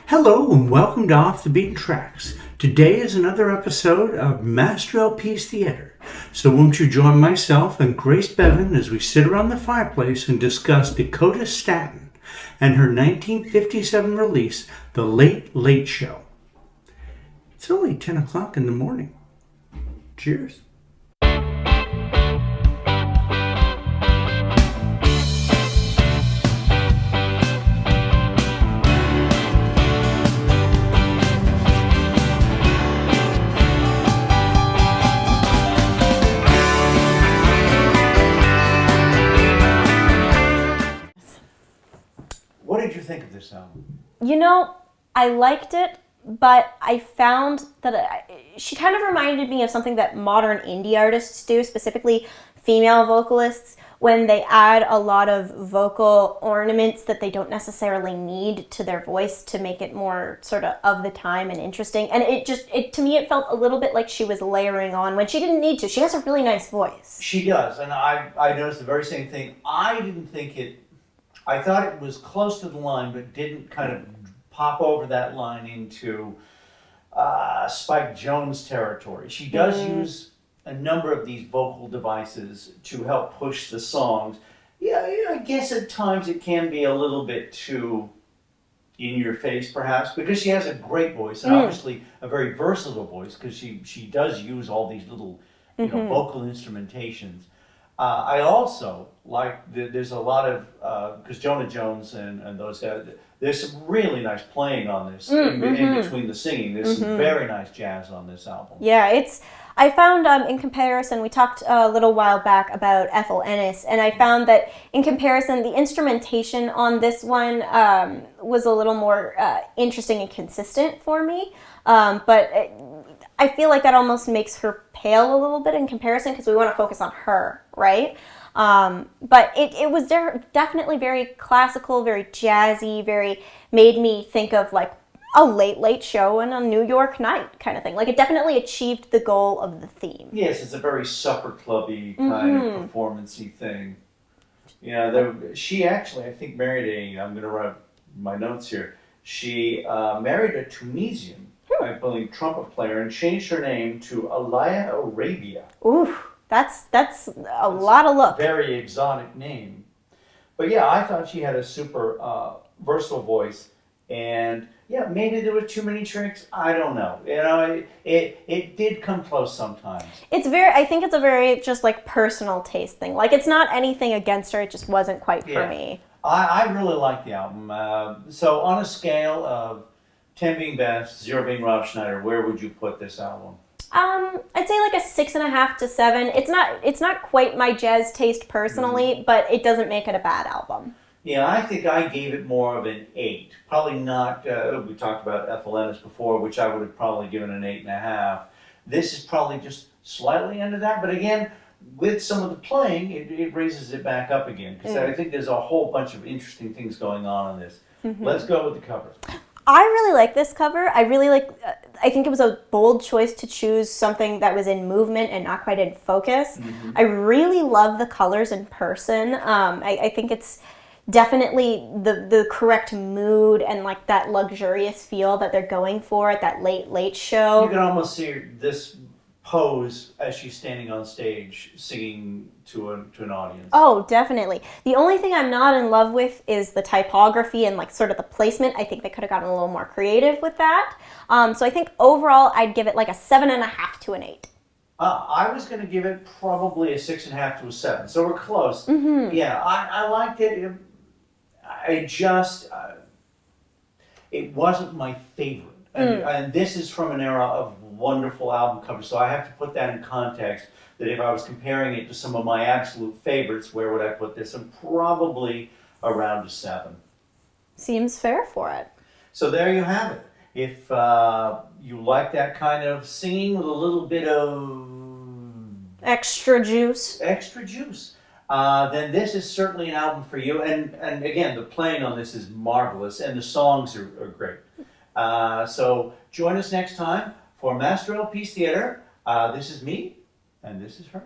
Hello and welcome to Off the Beaten Tracks. Today is another episode of Master LP's Theater. So won't you join myself and Grace Bevan as we sit around the fireplace and discuss Dakota Staton and her 1957 release, The Late Late Show. It's only 10 o'clock in the morning. Cheers. What did you think of this album? You know, I liked it, but I found that she kind of reminded me of something that modern indie artists do, specifically female vocalists, when they add a lot of vocal ornaments that they don't necessarily need to their voice to make it more sort of the time and interesting. And to me, it felt a little bit like she was layering on when she didn't need to. She has a really nice voice. She does, and I noticed the very same thing. I thought it was close to the line, but didn't kind of pop over that line into Spike Jones territory. She does use a number of these vocal devices to help push the songs. Yeah, I guess at times it can be a little bit too in your face, perhaps, because she has a great voice and obviously a very versatile voice because she does use all these little vocal instrumentations. I also like there's a lot of because Jonah Jones and those guys. There's some really nice playing on this in between the singing. There's some very nice jazz on this album. Yeah, I found in comparison, we talked a little while back about Ethel Ennis, and I found that in comparison, the instrumentation on this one was a little more interesting and consistent for me. But I feel like that almost makes her pale a little bit in comparison because we want to focus on her, right? But it was definitely very classical, very jazzy, made me think of like a late, late show and a New York night kind of thing. Like it definitely achieved the goal of the theme. Yes, it's a very supper clubby kind of performance-y thing. She actually, I think, married I'm going to write my notes here. She married a Tunisian, I believe, trumpet player, and changed her name to Alaya Arabia. Ooh, that's a lot of look. Very exotic name. But yeah, I thought she had a super versatile voice, and yeah, maybe there were too many tricks. I don't know. It did come close sometimes. I think it's a very just like personal taste thing. Like it's not anything against her. It just wasn't quite for me. I really like the album. So on a scale of 10 being best, 0 being Rob Schneider, where would you put this album? I'd say like a 6.5 to 7. It's not quite my jazz taste personally, but it doesn't make it a bad album. Yeah, I think I gave it more of an 8. Probably not, we talked about Ethel Ennis before, which I would have probably given an 8.5. This is probably just slightly under that, but again, with some of the playing, it raises it back up again, because I think there's a whole bunch of interesting things going on this. Let's go with the cover. I really like this cover. I think it was a bold choice to choose something that was in movement and not quite in focus. I really love the colors in person. I think it's definitely the correct mood and like that luxurious feel that they're going for at that late, late show. You can almost see this pose as she's standing on stage singing to an audience. Oh, definitely. The only thing I'm not in love with is the typography and like sort of the placement. I think they could have gotten a little more creative with that. So I think overall I'd give it like a 7.5 to an 8. I was going to give it probably a 6.5 to a 7. So we're close. Yeah, I liked it. It wasn't my favorite. And this is from an era of wonderful album covers, so I have to put that in context, that if I was comparing it to some of my absolute favorites, where would I put this? I'm probably around a 7. Seems fair for it. So there you have it. If you like that kind of singing with a little bit of extra juice, then this is certainly an album for you. And again, the playing on this is marvelous, and the songs are great. So join us next time for Master LP's Theater. This is me, and this is her.